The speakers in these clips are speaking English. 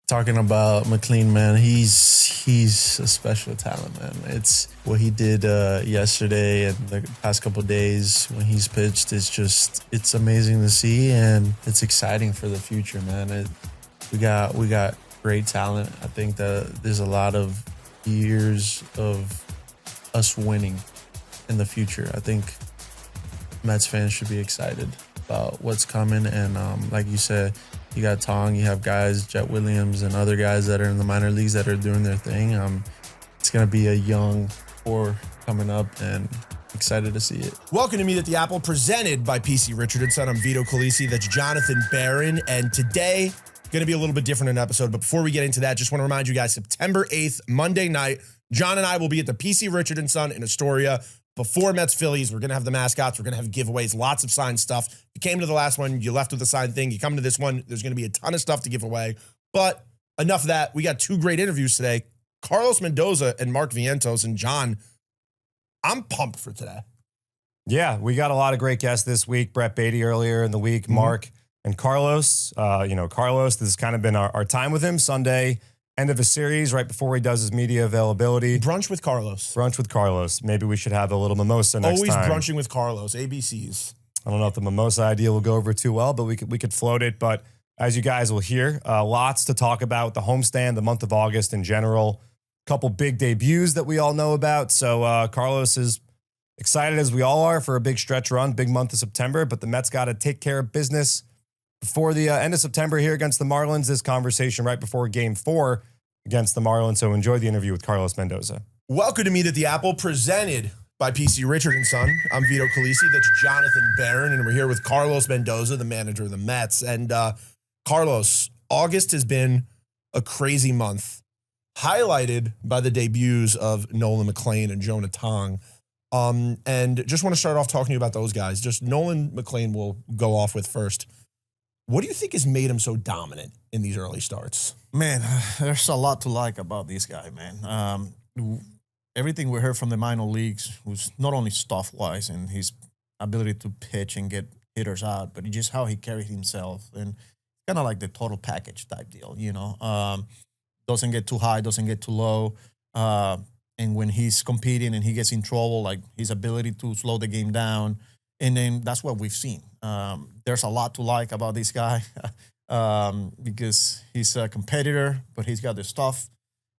Talking about McLean, man, he's a special talent, man. It's what he did yesterday and the past couple of days when he's pitched. It's amazing to see, and it's exciting for the future, man. We got great talent. I think that there's a lot of years of us winning in the future. I think Mets fans should be excited about what's coming, and like you said, you got Tong, you have guys, Jett Williams, and other guys that are in the minor leagues that are doing their thing. It's going to be a young core coming up, and excited to see it. Welcome to Meet at the Apple, presented by PC Richard & Son. I'm Vito Calisi. That's Jonathan Barron. And today, going to be a little bit different an episode. But before we get into that, just want to remind you guys, September 8th, Monday night, John and I will be at the PC Richard & Son in Astoria. Before Mets-Phillies, we're going to have the mascots. We're going to have giveaways, lots of signed stuff. You came to the last one, you left with a signed thing. You come to this one, there's going to be a ton of stuff to give away. But enough of that. We got two great interviews today. Carlos Mendoza and Mark Vientos. And John, I'm pumped for today. Yeah, we got a lot of great guests this week. Brett Beatty earlier in the week, Mark and Carlos. Carlos, this has kind of been our time with him. Sunday, end of a series, right before he does his media availability. Brunch with Carlos. Maybe we should have a little mimosa next Always time. brunching with Carlos, ABCs. I don't know if the mimosa idea will go over too well, but we could float it. But as you guys will hear, lots to talk about. The homestand, the month of August in general. A couple big debuts that we all know about. So Carlos is excited, as we all are, for a big stretch run, big month of September. But the Mets got to take care of business before the end of September here against the Marlins. This conversation right before Game 4 against the Marlins. So enjoy the interview with Carlos Mendoza. Welcome to Meet at the Apple, presented by PC Richard & Son. I'm Vito Calisi. That's Jonathan Barron. And we're here with Carlos Mendoza, the manager of the Mets. And Carlos, August has been a crazy month, highlighted by the debuts of Nolan McLean and Jonah Tong. And just want to start off talking to you about those guys. Just Nolan McLean will go off with first. What do you think has made him so dominant in these early starts? Man, there's a lot to like about this guy, man. Everything we heard from the minor leagues was not only stuff-wise and his ability to pitch and get hitters out, but just how he carried himself, and kind of like the total package type deal, doesn't get too high, doesn't get too low. And when he's competing and he gets in trouble, like his ability to slow the game down, and then that's what we've seen. There's a lot to like about this guy because he's a competitor, but he's got the stuff.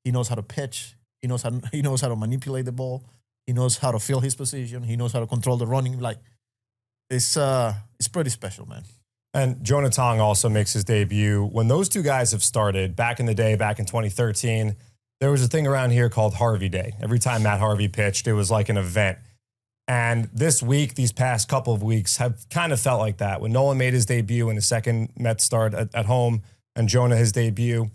He knows how to pitch. He knows how to manipulate the ball. He knows how to fill his position. He knows how to control the running. Like it's pretty special, man. And Jonah Tong also makes his debut. When those two guys have started back in the day, back in 2013, there was a thing around here called Harvey Day. Every time Matt Harvey pitched, it was like an event. And this week, these past couple of weeks have kind of felt like that. When Nolan made his debut in his second Mets start at home, and Jonah his debut.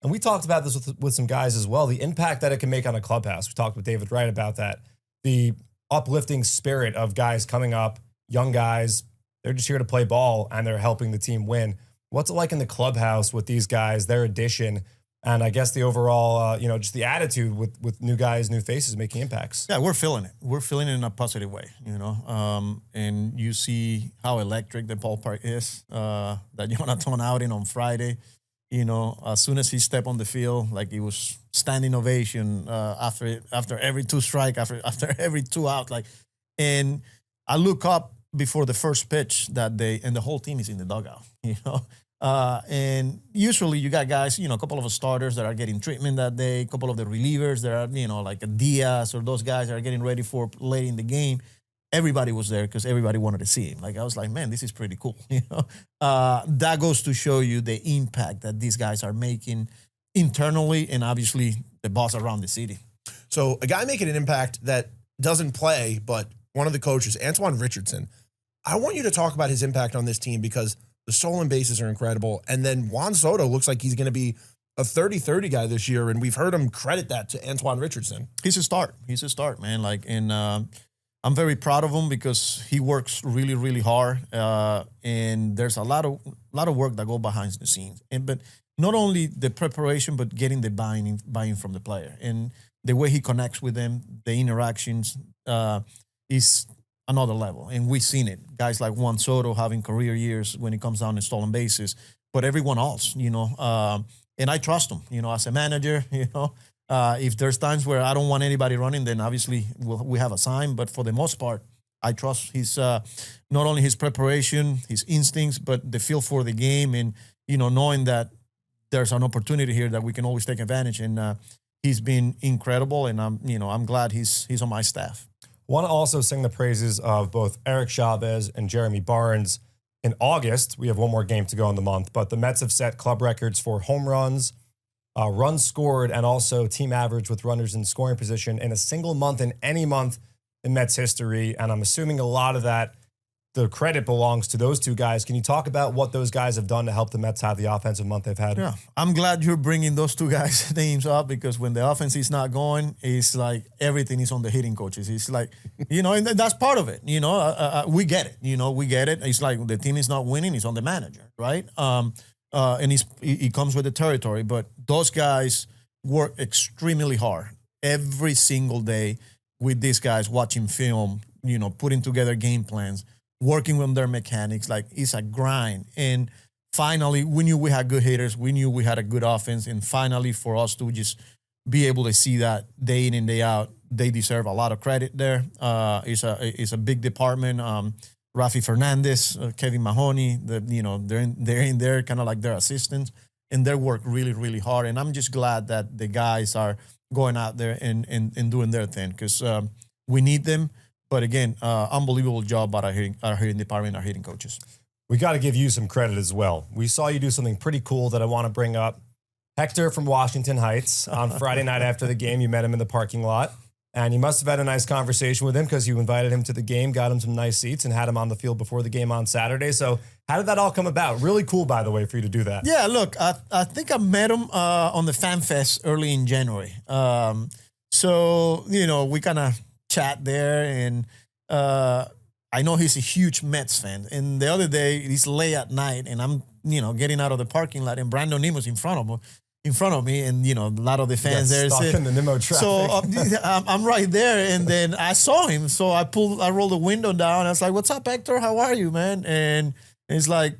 And we talked about this with some guys as well, the impact that it can make on a clubhouse. We talked with David Wright about that. The uplifting spirit of guys coming up, young guys, they're just here to play ball, and they're helping the team win. What's it like in the clubhouse with these guys, their addition, and I guess the overall, just the attitude with new guys, new faces making impacts? Yeah, we're feeling it. We're feeling it in a positive way, and you see how electric the ballpark is that Jonah Tong out in on Friday. As soon as he stepped on the field, like it was standing ovation after every two strike, after every two out. And I look up before the first pitch that day, and the whole team is in the dugout, and usually you got guys, a couple of starters that are getting treatment that day, a couple of the relievers that are, like a Diaz or those guys that are getting ready for late in the game. Everybody was there because everybody wanted to see him. Like, I was like, man, this is pretty cool. That goes to show you the impact that these guys are making internally and obviously the boss around the city. So a guy making an impact that doesn't play, but one of the coaches, Antoine Richardson, I want you to talk about his impact on this team because the stolen bases are incredible. And then Juan Soto looks like he's going to be a 30-30 guy this year, and we've heard him credit that to Antoine Richardson. He's a start, man. I'm very proud of him because he works really, really hard, and there's a lot of work that go behind the scenes. But not only the preparation, but getting the buy-in from the player, and the way he connects with them, the interactions is another level. And we've seen it. Guys like Juan Soto having career years when it comes down to stolen bases, but everyone else, And I trust him, as a manager, if there's times where I don't want anybody running, then obviously we have a sign. But for the most part, I trust his not only his preparation, his instincts, but the feel for the game, and knowing that there's an opportunity here that we can always take advantage. And he's been incredible, and I'm glad he's on my staff. Want to also sing the praises of both Eric Chavez and Jeremy Barnes. In August, we have one more game to go in the month, but the Mets have set club records for home runs, runs scored, and also team average with runners in scoring position in a single month in any month in Mets history. And I'm assuming a lot of that, the credit belongs to those two guys. Can you talk about what those guys have done to help the Mets have the offensive month they've had? Yeah, I'm glad you're bringing those two guys' names up, because when the offense is not going, it's like everything is on the hitting coaches. It's like, and that's part of it. We get it. We get it. It's like the team is not winning. It's on the manager, right? And it comes with the territory. But those guys work extremely hard every single day with these guys, watching film, putting together game plans, working with their mechanics. Like, it's a grind. And finally, we knew we had good hitters. We knew we had a good offense. And finally, for us to just be able to see that day in and day out, they deserve a lot of credit there. It's a big department. Rafi Fernandez, Kevin Mahoney, they're in there kind of like their assistants, and they work really, really hard. And I'm just glad that the guys are going out there and doing their thing, because we need them. But again, unbelievable job by our hitting department, our hitting coaches. We got to give you some credit as well. We saw you do something pretty cool that I want to bring up. Hector from Washington Heights, on Friday night after the game, you met him in the parking lot, and you must have had a nice conversation with him, because you invited him to the game, got him some nice seats, and had him on the field before the game on Saturday. So how did that all come about? Really cool, by the way, for you to do that. Yeah, look, I think I met him on the Fan Fest early in January. So, we kind of chat there, and I know he's a huge Mets fan. And the other day, it's late at night, and I'm, getting out of the parking lot, and Brandon Nimmo's in front of me, and a lot of the fans there. Stuck in the Nimmo traffic. So I'm right there, and then I saw him. So I rolled the window down. I was like, "What's up, Hector? How are you, man?" And it's like,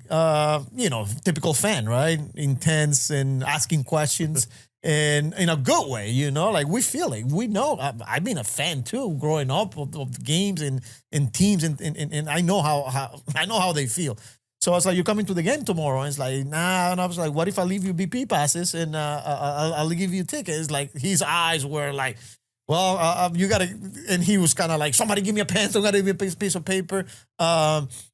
typical fan, right? Intense and asking questions. And in a good way, like we feel it. We know. I've been a fan too, growing up of games and teams, and I know how they feel. So I was like, "You're coming to the game tomorrow?" And it's like, "Nah." And I was like, "What if I leave you BP passes and I'll give you tickets?" Like, his eyes were like, "Well, you gotta." And he was kind of like, "Somebody give me a pen. Somebody give me a piece of paper."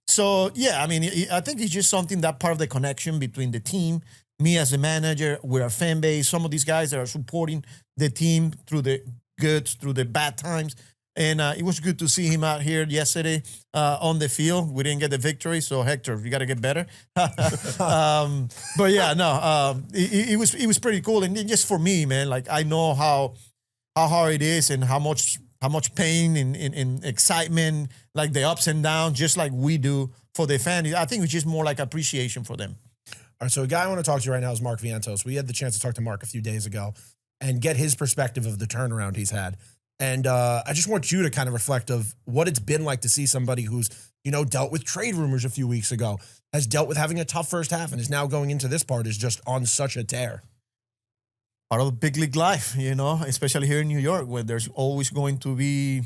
So yeah, I mean, I think it's just something, that part of the connection between the team, me as a manager, with our fan base, some of these guys that are supporting the team through the goods, through the bad times. And it was good to see him out here yesterday on the field. We didn't get the victory, so Hector, you got to get better. But yeah, no, it was pretty cool. And just for me, man, like, I know how hard it is, and how much pain and excitement, like the ups and downs, just like we do for the fans. I think it's just more like appreciation for them. All right, so a guy I want to talk to right now is Mark Vientos. We had the chance to talk to Mark a few days ago and get his perspective of the turnaround he's had. And I just want you to kind of reflect of what it's been like to see somebody who's, dealt with trade rumors a few weeks ago, has dealt with having a tough first half, and is now going into this part is just on such a tear. Part of big league life, especially here in New York, where there's always going to be,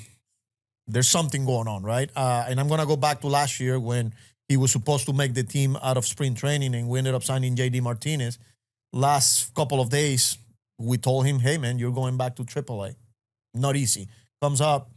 there's something going on, right? And I'm going to go back to last year when he was supposed to make the team out of spring training, and we ended up signing J.D. Martinez. Last couple of days, we told him, "Hey, man, you're going back to AAA." Not easy. Comes up,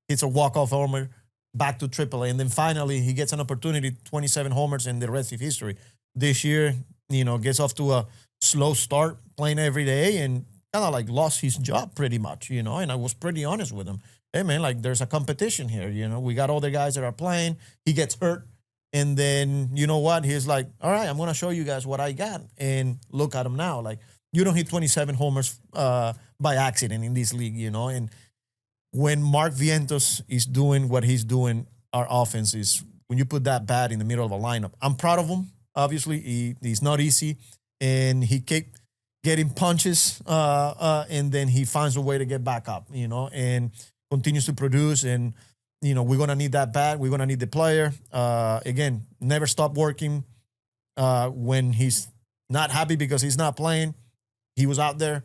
hits a walk-off homer, back to AAA. And then finally, he gets an opportunity, 27 homers, and the rest is history. This year, gets off to a slow start, playing every day, and kind of like lost his job pretty much, and I was pretty honest with him. Hey, man, like, there's a competition here, we got other guys that are playing. He gets hurt. And then, you know what? He's like, "All right, I'm going to show you guys what I got." And look at him now. Like, you don't hit 27 homers by accident in this league, And when Mark Vientos is doing what he's doing, our offense is, when you put that bat in the middle of a lineup, I'm proud of him. Obviously, he's not easy. And he kept getting punches, and then he finds a way to get back up, and continues to produce. And, we're going to need that bat. We're going to need the player. Again, never stop working when he's Not happy because he's not playing. He was out there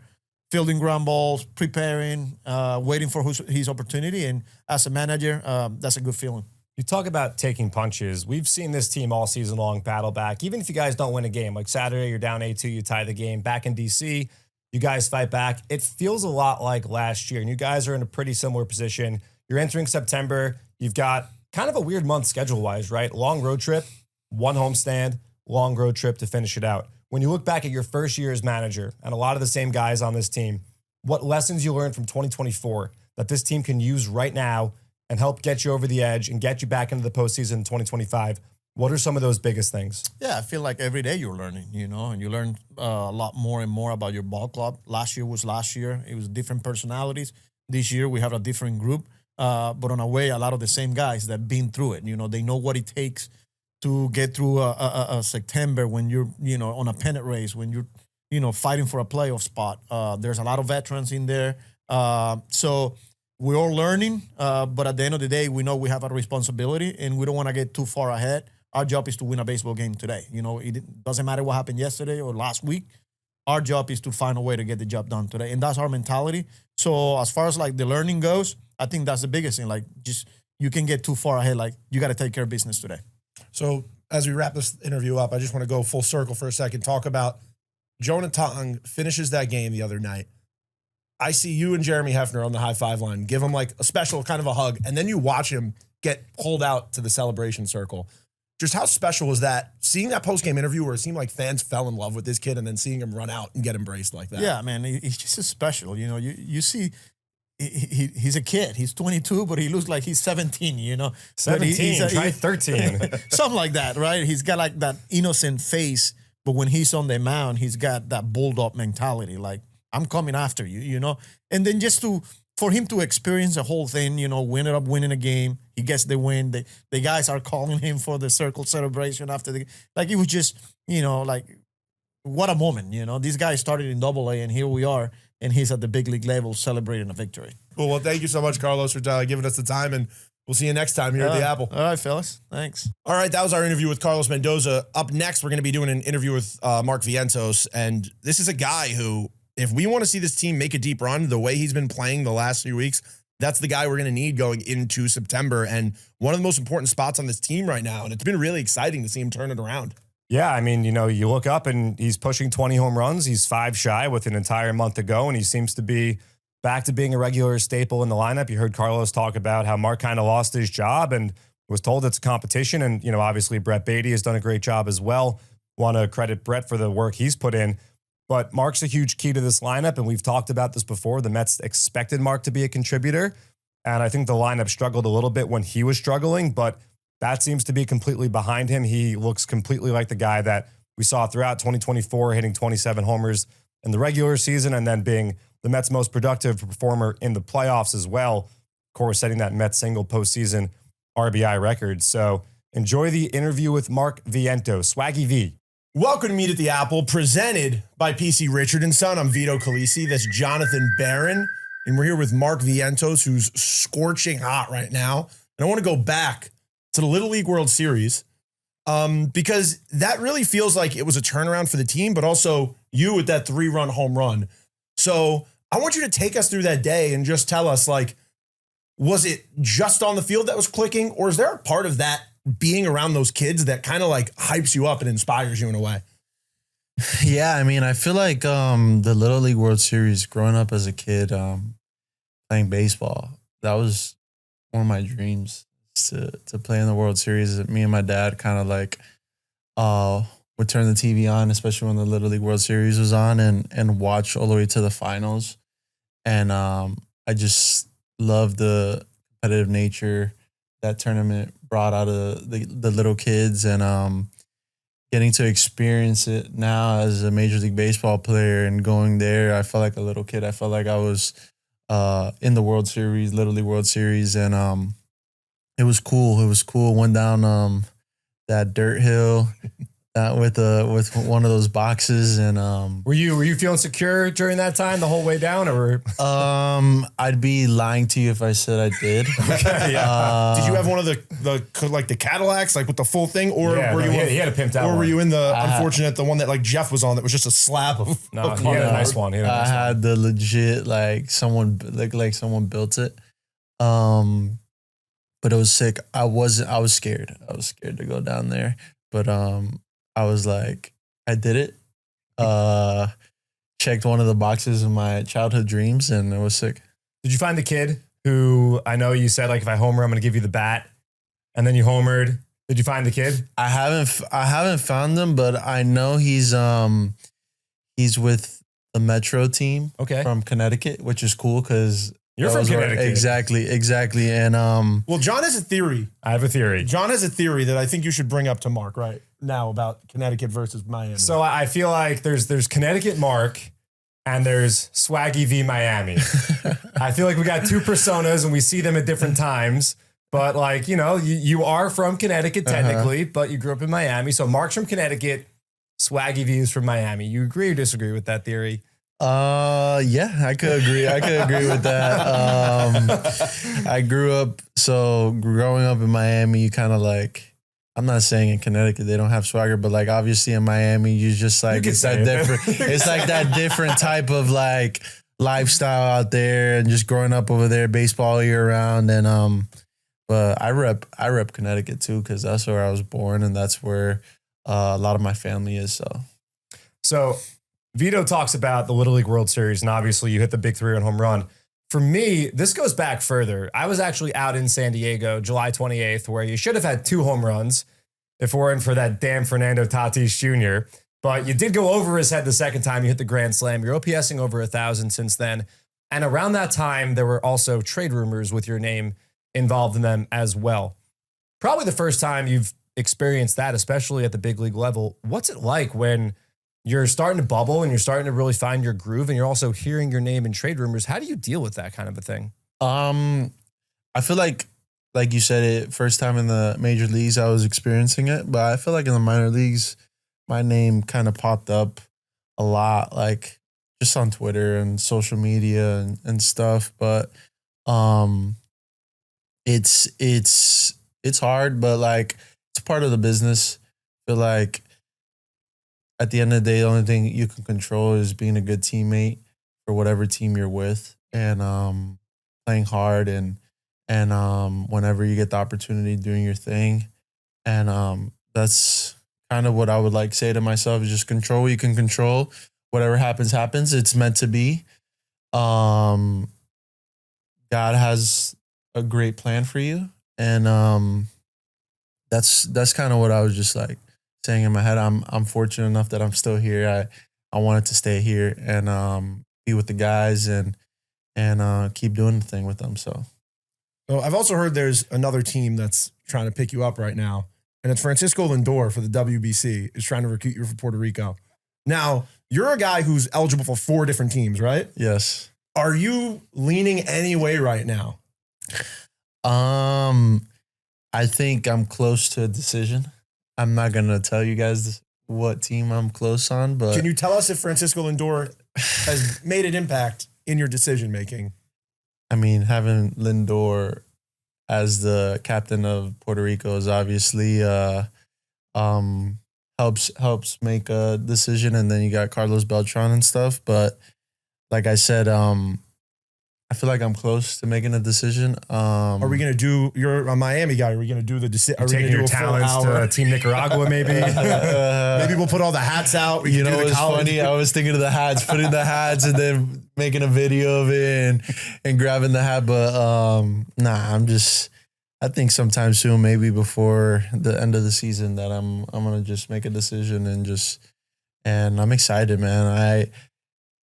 fielding ground balls, preparing, waiting for his opportunity. And as a manager, that's a good feeling. You talk about taking punches. We've seen this team all season long battle back. Even if you guys don't win a game, like Saturday, you're down 8-2, you tie the game. Back in DC, you guys fight back. It feels a lot like last year, and you guys are in a pretty similar position. You're entering September. You've got kind of a weird month schedule-wise, right? Long road trip, one homestand, long road trip to finish it out. When you look back at your first year as manager and a lot of the same guys on this team, what lessons you learned from 2024 that this team can use right now and help get you over the edge and get you back into the postseason in 2025? What are some of those biggest things? Yeah, I feel like every day you're learning, and you learn a lot more and more about your ball club. Last year was last year. It was different personalities. This year we have a different group, but on a way, a lot of the same guys that been through it. They know what it takes to get through a September when you're, on a pennant race, when you're, fighting for a playoff spot. There's a lot of veterans in there. So we're all learning, but at the end of the day, we know we have a responsibility and we don't want to get too far ahead. Our job is to win a baseball game today. It doesn't matter what happened yesterday or last week. Our job is to find a way to get the job done today. And that's our mentality. So as far as like the learning goes, I think that's the biggest thing. Like just, you can get too far ahead. Like you got to take care of business today. So as we wrap this interview up, I just want to go full circle for a second, talk about Jonah Tong finishes that game the other night. I see you and Jeremy Hefner on the high five line, give him like a special kind of a hug, and then you watch him get pulled out to the celebration circle. Just how special was that? Seeing that post-game interview where it seemed like fans fell in love with this kid and then seeing him run out and get embraced like that. Yeah, man, he's just so special. You see, he's a kid. He's 22, but he looks like he's 17, 17, try 13. Something like that, right? He's got like that innocent face, but when he's on the mound, he's got that bulldog mentality, like, I'm coming after you, And then just for him to experience the whole thing, ended up winning a game. He gets the win. The guys are calling him for the circle celebration after the, like, it was just, like, what a moment, These guys started in AA and here we are, and he's at the big league level celebrating a victory. Cool. Well, thank you so much, Carlos, for giving us the time, and we'll see you next time here at the Apple. All right, fellas. Thanks. All right, that was our interview with Carlos Mendoza. Up next, we're going to be doing an interview with Mark Vientos, and this is a guy who, if we want to see this team make a deep run the way he's been playing the last few weeks, that's the guy we're going to need going into September, and one of the most important spots on this team right now, and it's been really exciting to see him turn it around. Yeah, I mean, you look up and he's pushing 20 home runs. He's 5 shy with an entire month to go, and he seems to be back to being a regular staple in the lineup. You heard Carlos talk about how Mark kind of lost his job and was told it's a competition, and, obviously Brett Beatty has done a great job as well. Want to credit Brett for the work he's put in. But Mark's a huge key to this lineup, and we've talked about this before. The Mets expected Mark to be a contributor, and I think the lineup struggled a little bit when he was struggling, but that seems to be completely behind him. He looks completely like the guy that we saw throughout 2024, hitting 27 homers in the regular season and then being the Mets' most productive performer in the playoffs as well. Of course, setting that Mets single postseason RBI record. So enjoy the interview with Mark Vientos, Swaggy V. Welcome to Meet at the Apple, presented by PC Richard & Son. I'm Vito Calisi. That's Jonathan Barron. And we're here with Mark Vientos, who's scorching hot right now. And I want to go back to the Little League World Series because that really feels like it was a turnaround for the team, but also you with that 3-run home run. So I want you to take us through that day and just tell us, like, was it just on the field that was clicking, or is there a part of that being around those kids that kind of like hypes you up and inspires you in a way? Yeah, I mean, I feel like the Little League World Series, growing up as a kid, playing baseball, that was one of my dreams, to play in the World Series. Me and my dad kind of like would turn the TV on, especially when the Little League World Series was on, and watch all the way to the finals. And I just love the competitive nature that tournament brought out of the little kids, and getting to experience it now as a Major League Baseball player and going there, I felt like a little kid. I felt like I was in the World Series, Little League World Series, and it was cool. It was cool. Went down that dirt hill, with one of those boxes, and were you feeling secure during that time the whole way down, or I'd be lying to you if I said I did. okay, yeah. Did you have one of the Cadillacs, like with the full thing, or were you he had a pimped out, or were one. you in the unfortunate the one that like Jeff was on that was just a slab of? No, he had a nice one. I had the legit like someone built it, but it was sick. I was scared. I was scared to go down there, but I was like, I did it. Checked one of the boxes of my childhood dreams, and it was sick. Did you find the kid who I know you said like if I homer, I'm going to give you the bat, and then you homered? Did you find the kid? I haven't found him, but I know he's with the Metro team from Connecticut, which is cool because you're from Connecticut. Exactly. And well, John has a theory. I have a theory. John has a theory that I think you should bring up to Mark right now about Connecticut versus Miami. So I feel like there's Connecticut Mark and there's Swaggy V Miami. I feel like we got two personas and we see them at different times. But like, you are from Connecticut technically, but you grew up in Miami. So Mark's from Connecticut, Swaggy V is from Miami. You agree or disagree with that theory? Yeah, I could agree. With that. I growing up in Miami, you kind of like, I'm not saying in Connecticut they don't have swagger, but like obviously in Miami, you just like, it's that different. It's like that different type of like lifestyle out there, and just growing up over there, baseball year round. And, but I rep Connecticut too, because that's where I was born, and that's where a lot of my family is. So Vito talks about the Little League World Series, and obviously you hit the big 3-run home run. For me, this goes back further. I was actually out in San Diego, July 28th, where you should have had 2 home runs if it weren't for that damn Fernando Tatis Jr. But you did go over his head the second time you hit the grand slam. You're OPSing over 1,000 since then. And around that time, there were also trade rumors with your name involved in them as well. Probably the first time you've experienced that, especially at the big league level. What's it like when you're starting to bubble and you're starting to really find your groove, and you're also hearing your name in trade rumors? How do you deal with that kind of a thing? I feel like you said it, first time in the major leagues I was experiencing it, but I feel like in the minor leagues, my name kind of popped up a lot, like just on Twitter and social media and stuff. But it's hard, but like it's part of the business. I feel like at the end of the day, the only thing you can control is being a good teammate for whatever team you're with, and playing hard, and whenever you get the opportunity, doing your thing. And that's kind of what I would like say to myself, is just control what you can control. Whatever happens, happens. It's meant to be. God has a great plan for you. And that's kind of what I was just like saying in my head. I'm fortunate enough that I'm still here. I wanted to stay here and be with the guys and keep doing the thing with them. So I've also heard there's another team that's trying to pick you up right now, and it's Francisco Lindor for the WBC is trying to recruit you for Puerto Rico. Now, you're a guy who's eligible for 4 different teams, right? Yes. Are you leaning any way right now? I think I'm close to a decision. I'm not going to tell you guys what team I'm close on, but can you tell us if Francisco Lindor has made an impact in your decision making? I mean, having Lindor as the captain of Puerto Rico is obviously helps make a decision, and then you got Carlos Beltran and stuff. But like I said, I feel like I'm close to making a decision. Are we going to do, you're a Miami guy, are we going to do the decision? Are we going to do your a full talents hour? to Team Nicaragua, maybe? Maybe we'll put all the hats out. You know, it's funny. I was thinking of the hats, putting the hats and then making a video of it and grabbing the hat. But I think sometime soon, maybe before the end of the season, that I'm going to just make a decision and I'm excited, man.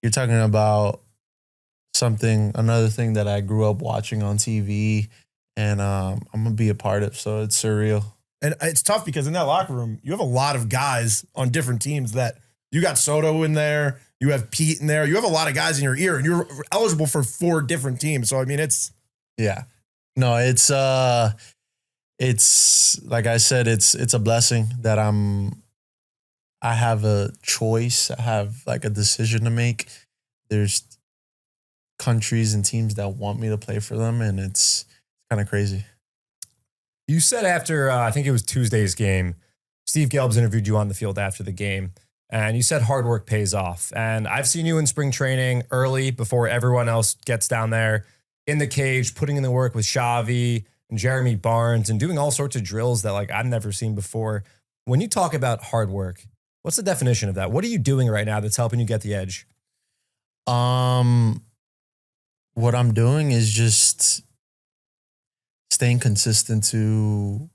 You're talking about another thing that I grew up watching on TV, and I'm going to be a part of, so it's surreal. And it's tough because in that locker room, you have a lot of guys on different teams that you got Soto in there, you have Pete in there, you have a lot of guys in your ear, and you're eligible for 4 different teams. So, I mean, yeah. No, it's like I said, it's a blessing that I'm I have a choice. I have like a decision to make. There's countries and teams that want me to play for them, and it's kind of crazy. You said after, I think it was Tuesday's game, Steve Gelbs interviewed you on the field after the game, and you said hard work pays off. And I've seen you in spring training early before everyone else gets down there in the cage, putting in the work with Xavi and Jeremy Barnes and doing all sorts of drills that like I've never seen before. When you talk about hard work, what's the definition of that? What are you doing right now that's helping you get the edge? What I'm doing is just staying consistent to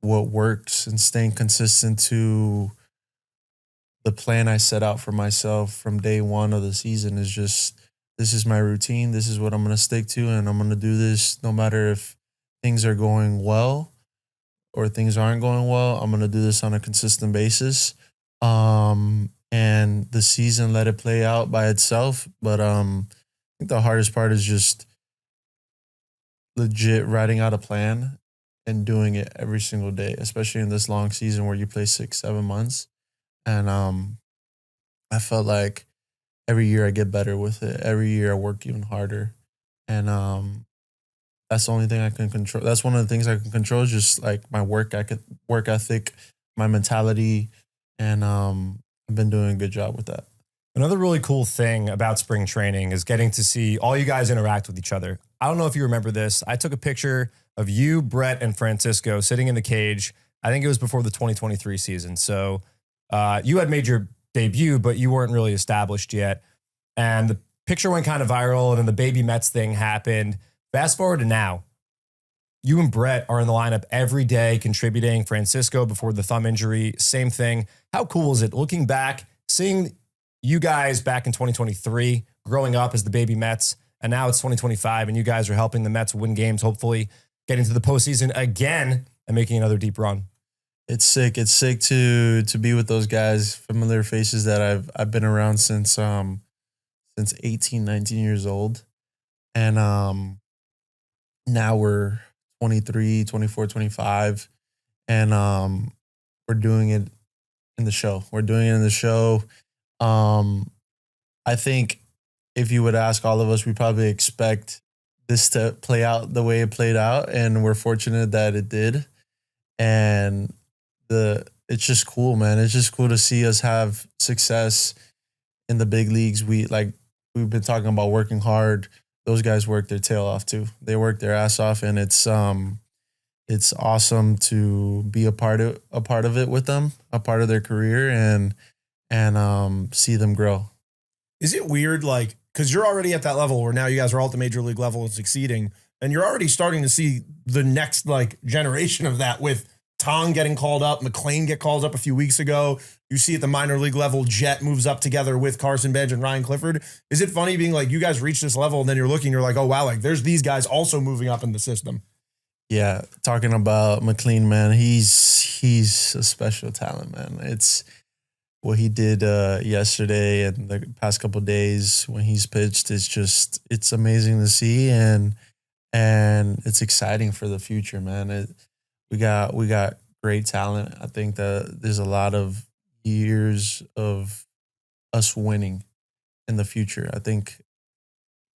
what works and staying consistent to the plan I set out for myself from day one of the season. Is just, this is my routine. This is what I'm going to stick to. And I'm going to do this no matter if things are going well or things aren't going well. I'm going to do this on a consistent basis. And the season, let it play out by itself. But I think the hardest part is just legit writing out a plan and doing it every single day, especially in this long season where you play 6-7 months. And I felt like every year I get better with it. Every year I work even harder. And that's the only thing I can control. That's one of the things I can control, is just like my work ethic, my mentality. And I've been doing a good job with that. Another really cool thing about spring training is getting to see all you guys interact with each other. I don't know if you remember this. I took a picture of you, Brett, and Francisco sitting in the cage. I think it was before the 2023 season. So you had made your debut, but you weren't really established yet. And the picture went kind of viral, and then the baby Mets thing happened. Fast forward to now. You and Brett are in the lineup every day contributing. Francisco before the thumb injury, same thing. How cool is it looking back, seeing you guys back in 2023, growing up as the baby Mets, and now it's 2025, and you guys are helping the Mets win games, hopefully getting to the postseason again and making another deep run? It's sick. It's sick to be with those guys, familiar faces that I've been around since 18, 19 years old. And now we're 23, 24, 25, and we're doing it in the show. We're doing it in the show. I think if you would ask all of us, we probably expect this to play out the way it played out, and we're fortunate that it did. And it's just cool, man. It's just cool to see us have success in the big leagues. We've been talking about working hard. Those guys work their tail off too. They work their ass off, and it's awesome to be a part of it with them, a part of their career, and see them grow. Is it weird, like, because you're already at that level where now you guys are all at the major league level and succeeding, and you're already starting to see the next like generation of that with Tong getting called up, McLean get called up a few weeks ago. You see at the minor league level, Jett moves up together with Carson Bench and Ryan Clifford. Is it funny being like, you guys reach this level and then you're like, oh wow, like there's these guys also moving up in the system? Yeah, talking about McLean, man, he's a special talent, man. It's what he did yesterday and the past couple of days when he's pitched. It's amazing to see, and it's exciting for the future, man. We got great talent. I think that there's a lot of years of us winning in the future. I think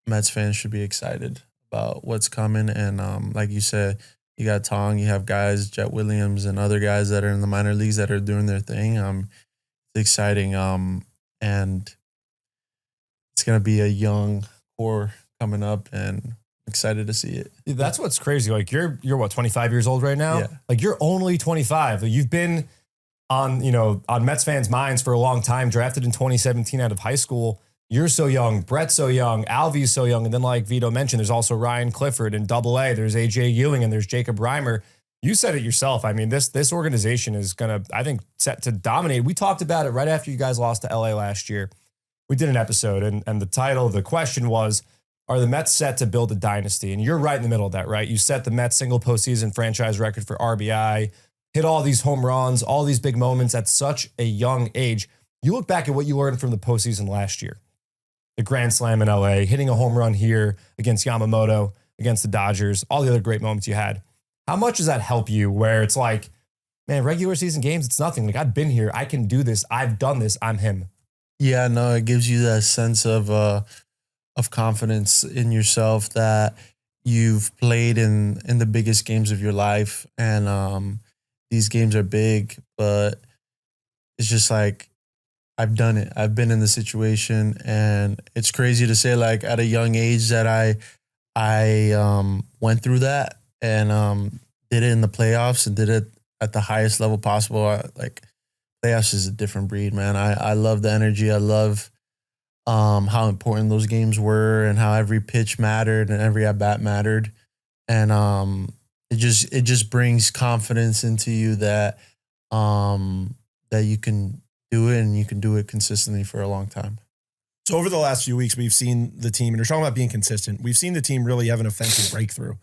Mets fans should be excited about what's coming. And like you said, you got Tong, you have guys, Jett Williams and other guys that are in the minor leagues that are doing their thing. It's exciting. And it's going to be a young core coming up, and excited to see it. That's what's crazy. Like you're what, 25 years old right now? Yeah. Like you're only 25. You've been on Mets fans' minds for a long time, drafted in 2017 out of high school. You're so young, Brett's so young, Alvy's so young, and then like Vito mentioned, there's also Ryan Clifford in AA, there's AJ Ewing, and there's Jacob Reimer. You said it yourself. I mean, this organization is gonna, I think, set to dominate. We talked about it right after you guys lost to LA last year. We did an episode, and the title, the question was, are the Mets set to build a dynasty? And you're right in the middle of that, right? You set the Mets single postseason franchise record for RBI, hit all these home runs, all these big moments at such a young age. You look back at what you learned from the postseason last year. The grand slam in LA, hitting a home run here against Yamamoto, against the Dodgers, all the other great moments you had. How much does that help you where it's like, man, regular season games, it's nothing. Like, I've been here. I can do this. I've done this. I'm him. Yeah, no, it gives you that sense of confidence in yourself that you've played in the biggest games of your life, and these games are big, but it's just like I've done it. I've been in the situation, and it's crazy to say, like, at a young age that I went through that and did it in the playoffs and did it at the highest level possible. Like, playoffs is a different breed, man. I love the energy. I love how important those games were and how every pitch mattered and every at bat mattered, and it just brings confidence into you that that you can do it and you can do it consistently for a long time. So over the last few weeks, we've seen the team, and you're talking about being consistent. We've seen the team really have an offensive breakthrough.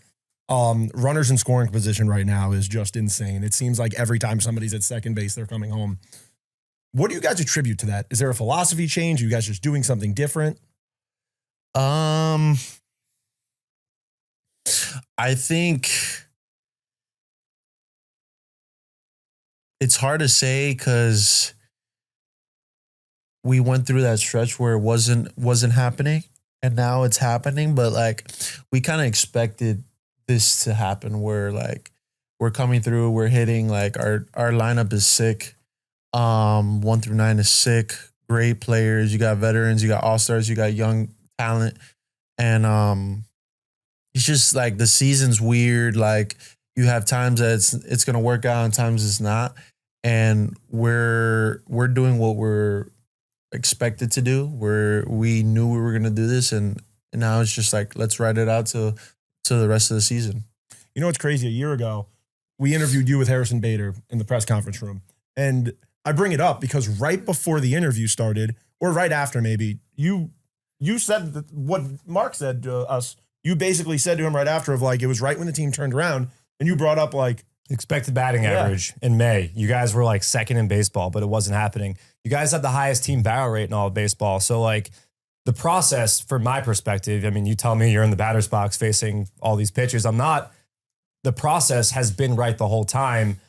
Runners in scoring position right now is just insane. It seems like every time somebody's at second base, they're coming home. What do you guys attribute to that? Is there a philosophy change? Are you guys just doing something different? I think it's hard to say because we went through that stretch where it wasn't happening, and now it's happening. But like, we kind of expected this to happen, where like we're coming through, we're hitting, like our lineup is sick. 1 through 9 is sick. Great players. You got veterans, you got all-stars, you got young talent, and it's just like the season's weird. Like, you have times that it's gonna work out and times it's not, and we're doing what we're expected to do. We knew we were gonna do this, and now it's just like, let's ride it out to the rest of the season. You know what's crazy? A year ago, we interviewed you with Harrison Bader in the press conference room, and I bring it up because right before the interview started, or right after maybe, you said that what Mark said to us. You basically said to him right after, of like, it was right when the team turned around, and you brought up like expected batting average in May. You guys were like second in baseball, but it wasn't happening. You guys had the highest team barrel rate in all of baseball. So like, the process, from my perspective, I mean, you tell me you're in the batter's box facing all these pitchers. I'm not. The process has been right the whole time.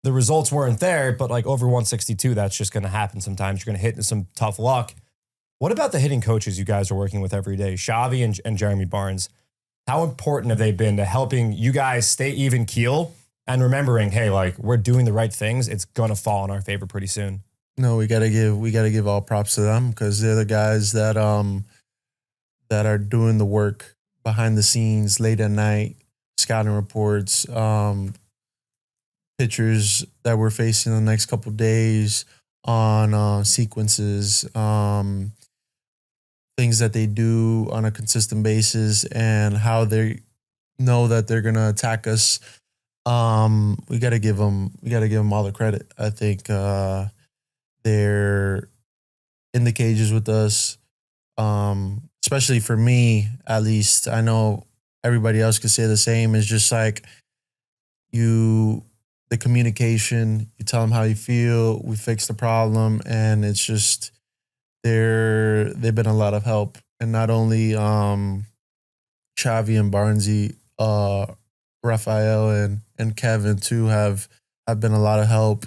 The results weren't there, but like over 162, that's just going to happen sometimes. You're going to hit into some tough luck. What about the hitting coaches you guys are working with every day, Xavi and Jeremy Barnes? How important have they been to helping you guys stay even keel and remembering, hey, like, we're doing the right things. It's going to fall in our favor pretty soon. No, we gotta give all props to them, because they're the guys that are doing the work behind the scenes, late at night, scouting reports, pitchers that we're facing the next couple of days on sequences, things that they do on a consistent basis, and how they know that they're gonna attack us. We gotta give them all the credit. I think they're in the cages with us, especially for me, at least. I know everybody else could say the same. It's just like the communication, you tell them how you feel, we fix the problem, and it's just, they've been a lot of help. And not only Xavi and Barnesy, Rafael and Kevin too have been a lot of help,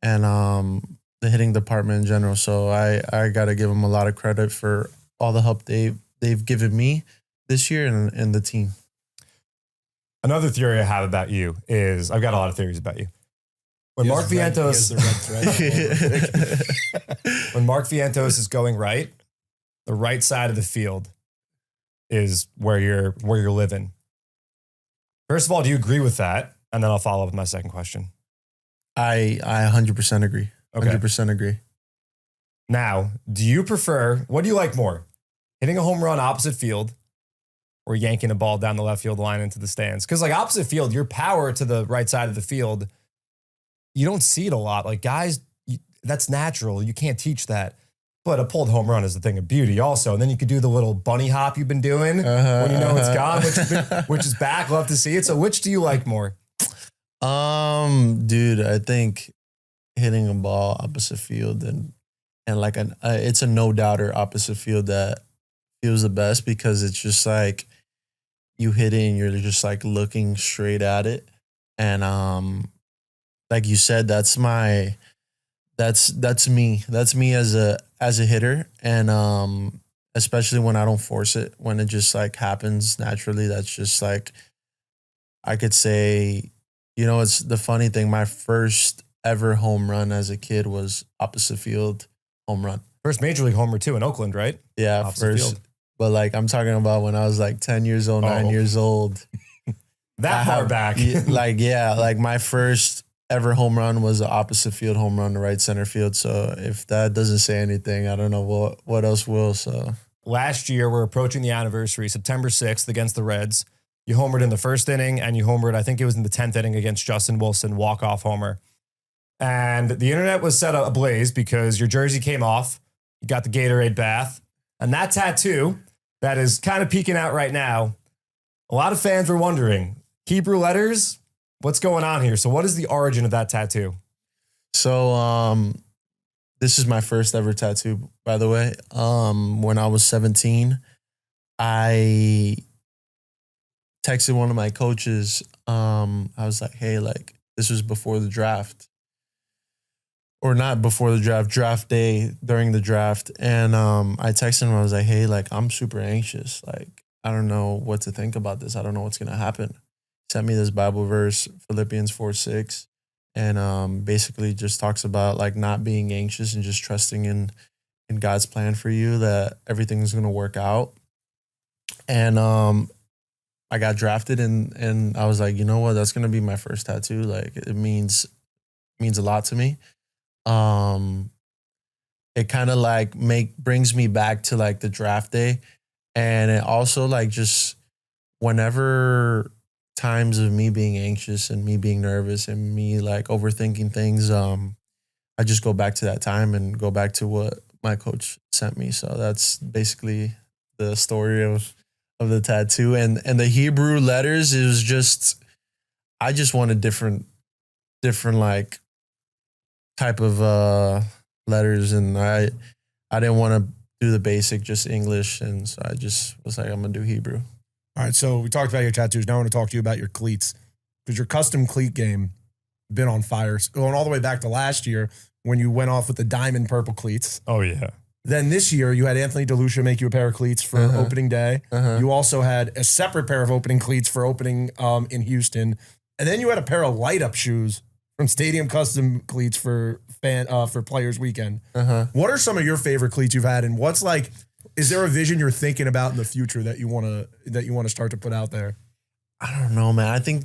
and the hitting department in general. So I got to give them a lot of credit for all the help they've given me this year and the team. Another theory I have about you is, I've got a lot of theories about you. When Mark Vientos is going right, the right side of the field is where you're living. First of all, do you agree with that? And then I'll follow up with my second question. I 100% agree. Okay. 100% agree. Now, do you prefer, what do you like more? Hitting a home run opposite field or yanking a ball down the left field line into the stands? Because like opposite field, your power to the right side of the field, you don't see it a lot. Like guys, that's natural. You can't teach that. But a pulled home run is a thing of beauty also. And then you could do the little bunny hop you've been doing when you know it's gone, which is back. Love to see it. So which do you like more? Dude, I think hitting a ball opposite field and like it's a no doubter opposite field that feels the best, because it's just like you hit it and you're just like looking straight at it, and like you said, that's me. That's me as a hitter. And especially when I don't force it, when it just like happens naturally, that's just like, I could say, it's the funny thing. My first ever home run as a kid was opposite field home run. First major league homer too in Oakland, right? Yeah, Opposite first. field. But like I'm talking about when I was like 10 years old, 9 years old. That far back. Like my first ever home run was an opposite field home run to right center field. So if that doesn't say anything, I don't know what else will. So last year, we're approaching the anniversary, September 6th against the Reds. You homered in the first inning, and you homered, I think it was in the 10th inning against Justin Wilson, walk-off homer. And the internet was set ablaze because your jersey came off. You got the Gatorade bath. And that tattoo that is kind of peeking out right now, a lot of fans were wondering, Hebrew letters, what's going on here? So what is the origin of that tattoo? So this is my first ever tattoo, by the way. When I was 17, I texted one of my coaches. I was like, hey, like, this was before the draft. Or not before the draft day, during the draft. And I texted him, I was like, hey, like, I'm super anxious. Like, I don't know what to think about this. I don't know what's going to happen. He sent me this Bible verse, Philippians 4:6. And basically just talks about like not being anxious and just trusting in God's plan for you, that everything's going to work out. And I got drafted and I was like, you know what, that's going to be my first tattoo. Like it means a lot to me. It kind of like brings me back to like the draft day. And it also like just whenever times of me being anxious and me being nervous and me like overthinking things, I just go back to that time and go back to what my coach sent me. So that's basically the story of the tattoo. And the Hebrew letters, it was just, I just wanted different like type of letters, and I didn't want to do the basic, just English, and so I just was like, I'm gonna do Hebrew. All right, so we talked about your tattoos. Now I want to talk to you about your cleats, because your custom cleat game been on fire, going all the way back to last year when you went off with the diamond purple cleats. Oh, yeah. Then this year, you had Anthony DeLucia make you a pair of cleats for opening day. You also had a separate pair of opening cleats for opening in Houston. And then you had a pair of light-up shoes from Stadium Custom Cleats for Players Weekend. What are some of your favorite cleats you've had? And what's like, is there a vision you're thinking about in the future that you want to start to put out there? I don't know, man. I think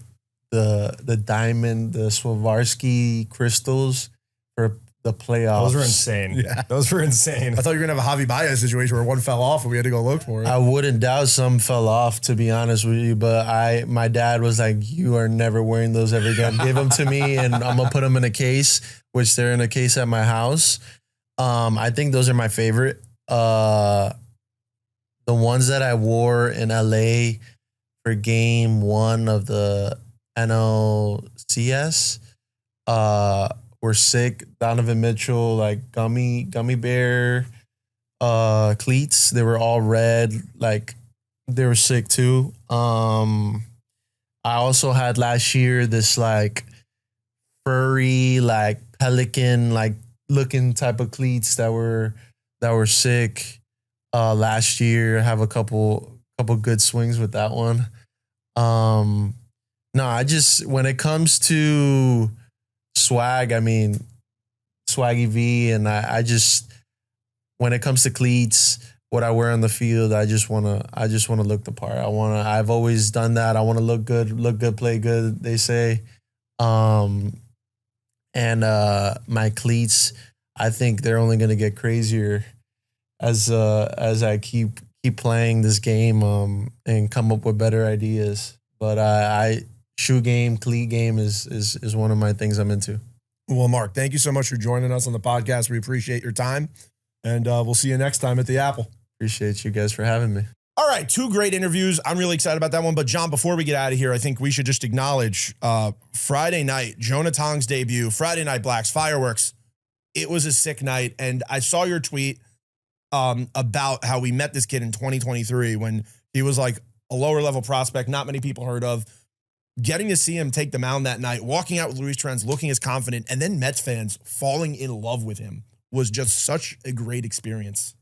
the diamond, the Swarovski crystals for the playoffs. Those were insane. Yeah. Those were insane. I thought you were going to have a Javi Baez situation where one fell off and we had to go look for it. I wouldn't doubt some fell off, to be honest with you, but my dad was like, you are never wearing those ever again. Give them to me and I'm going to put them in a case, which they're in a case at my house. I think those are my favorite. The ones that I wore in LA for game 1 of the NLCS, were sick. Donovan Mitchell, like gummy bear cleats. They were all red. Like they were sick too. I also had last year this like furry, like pelican, like looking type of cleats that were sick. Last year, I have a couple good swings with that one. No, I just, when it comes to swag, I mean, Swaggy V, and I just, when it comes to cleats, what I wear on the field, I just wanna look the part. I've always done that. I want to look good, play good, they say. And my cleats, I think they're only gonna get crazier as I keep playing this game and come up with better ideas. But shoe game, cleat game is one of my things I'm into. Well, Mark, thank you so much for joining us on the podcast. We appreciate your time, and we'll see you next time at the Apple. Appreciate you guys for having me. All right, 2 great interviews. I'm really excited about that one. But John, before we get out of here, I think we should just acknowledge Friday night, Jonah Tong's debut, Friday Night Blacks, fireworks. It was a sick night, and I saw your tweet about how we met this kid in 2023 when he was like a lower level prospect, not many people heard of. getting to see him take the mound that night, walking out with Luis Torrens, looking as confident, and then Mets fans falling in love with him was just such a great experience.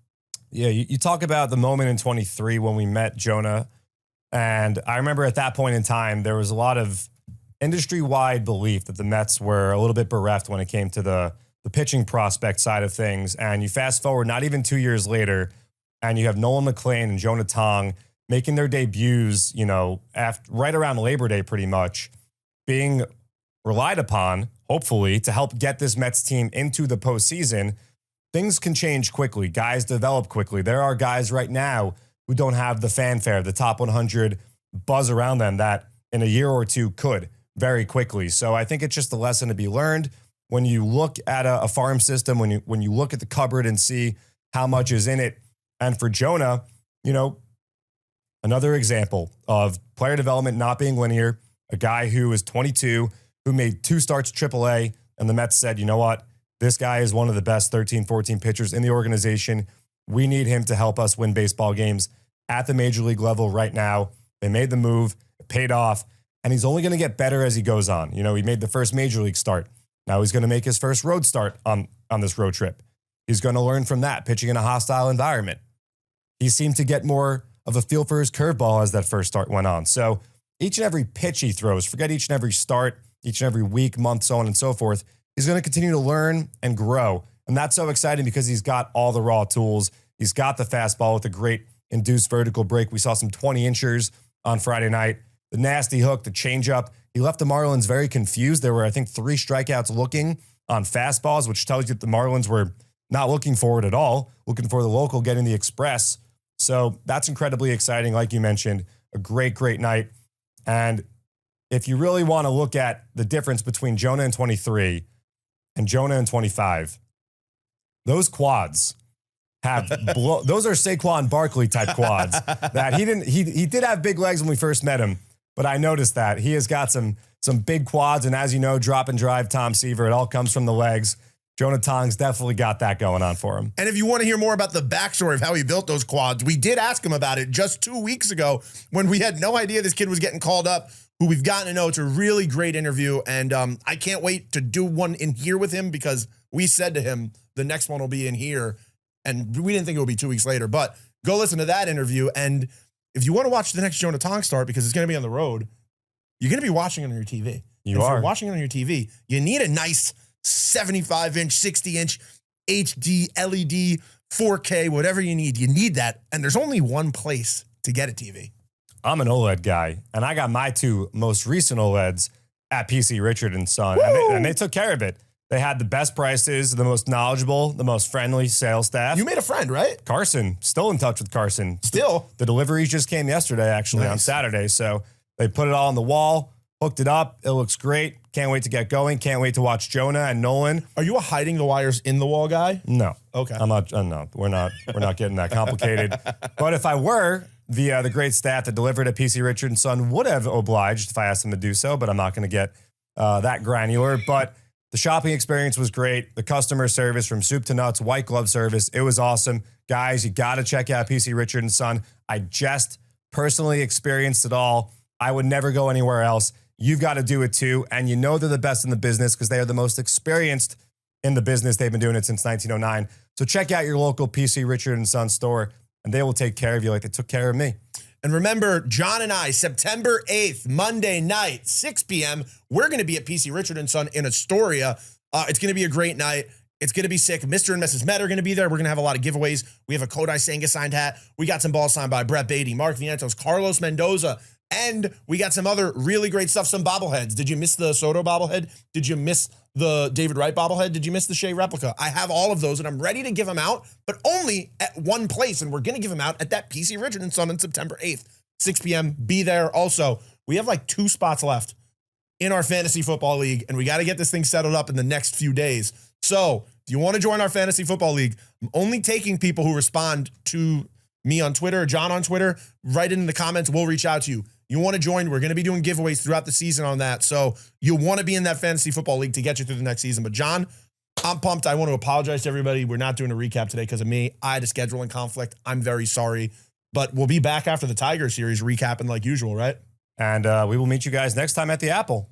Yeah, you talk about the moment in 23 when we met Jonah. And I remember at that point in time, there was a lot of industry-wide belief that the Mets were a little bit bereft when it came to the pitching prospect side of things. And you fast forward not even 2 years later, and you have Nolan McLean and Jonah Tong making their debuts, right around Labor Day pretty much, being relied upon, hopefully, to help get this Mets team into the postseason. Things can change quickly. Guys develop quickly. There are guys right now who don't have the fanfare, the top 100 buzz around them that in a year or two could very quickly. So I think it's just a lesson to be learned. When you look at a farm system, when you look at the cupboard and see how much is in it, and for Jonah, another example of player development not being linear, a guy who is 22, who made 2 starts AAA, and the Mets said, you know what? This guy is one of the best 13, 14 pitchers in the organization. We need him to help us win baseball games at the major league level right now. They made the move, it paid off, and he's only going to get better as he goes on. He made the first major league start. Now he's going to make his first road start on this road trip. He's going to learn from that, pitching in a hostile environment. He seemed to get more of a feel for his curveball as that first start went on. So each and every pitch he throws, forget each and every start, each and every week, month, so on and so forth, he's going to continue to learn and grow. And that's so exciting because he's got all the raw tools. He's got the fastball with a great induced vertical break. We saw some 20-inchers on Friday night. The nasty hook, the changeup. He left the Marlins very confused. There were, I think, 3 strikeouts looking on fastballs, which tells you that the Marlins were not looking for it at all, looking for the local, getting the express. So that's incredibly exciting. Like you mentioned, a great, great night. And if you really want to look at the difference between Jonah in 23 and Jonah in 25, those quads have those are Saquon Barkley type quads that he did have big legs when we first met him, but I noticed that he has got some big quads, and as you know, drop and drive Tom Seaver, it all comes from the legs. Jonah Tong's definitely got that going on for him. And if you want to hear more about the backstory of how he built those quads, we did ask him about it just 2 weeks ago when we had no idea this kid was getting called up, who we've gotten to know. It's a really great interview, and I can't wait to do one in here with him because we said to him the next one will be in here, and we didn't think it would be 2 weeks later. But go listen to that interview, and if you want to watch the next Jonah Tong start, because it's going to be on the road, you're going to be watching it on your TV. If you're watching it on your TV, you need a nice 75-inch, 60-inch HD, LED, 4K, whatever you need. You need that, and there's only one place to get a TV. I'm an OLED guy, and I got my 2 most recent OLEDs at PC Richard & Son, and they took care of it. They had the best prices, the most knowledgeable, the most friendly sales staff. You made a friend, right? Carson, still in touch with Carson. Still? The deliveries just came yesterday, actually, on Saturday. So they put it all on the wall, hooked it up. It looks great. Can't wait to get going. Can't wait to watch Jonah and Nolan. Are you a hiding the wires in the wall guy? No. Okay. I'm not. No, we're not getting that complicated. But if I were, the great staff that delivered at PC Richard & Son would have obliged if I asked them to do so, but I'm not going to get that granular. But the shopping experience was great. The customer service from soup to nuts, white glove service, it was awesome. Guys, you got to check out PC Richard & Son. I just personally experienced it all. I would never go anywhere else. You've got to do it too. And you know they're the best in the business because they are the most experienced in the business. They've been doing it since 1909. So check out your local PC Richard & Son store, and they will take care of you like they took care of me. And remember, John and I, September 8th, Monday night, 6 p.m., we're going to be at PC Richard & Son in Astoria. It's going to be a great night. It's going to be sick. Mr. and Mrs. Met are going to be there. We're going to have a lot of giveaways. We have a Kodai Senga signed hat. We got some balls signed by Brett Beatty, Mark Vientos, Carlos Mendoza, and we got some other really great stuff, some bobbleheads. Did you miss the Soto bobblehead? Did you miss the David Wright bobblehead? Did you miss the Shea replica? I have all of those, and I'm ready to give them out, but only at one place, and we're going to give them out at that PC Richard & Son on September 8th, 6 p.m. Be there. Also, we have like 2 spots left in our fantasy football league, and we got to get this thing settled up in the next few days. So if you want to join our fantasy football league, I'm only taking people who respond to me on Twitter, John on Twitter. Write it in the comments. We'll reach out to you. You want to join? We're going to be doing giveaways throughout the season on that. So you want to be in that fantasy football league to get you through the next season. But John, I'm pumped. I want to apologize to everybody. We're not doing a recap today because of me. I had a scheduling conflict. I'm very sorry. But we'll be back after the Tiger series recapping like usual, right? And we will meet you guys next time at the Apple.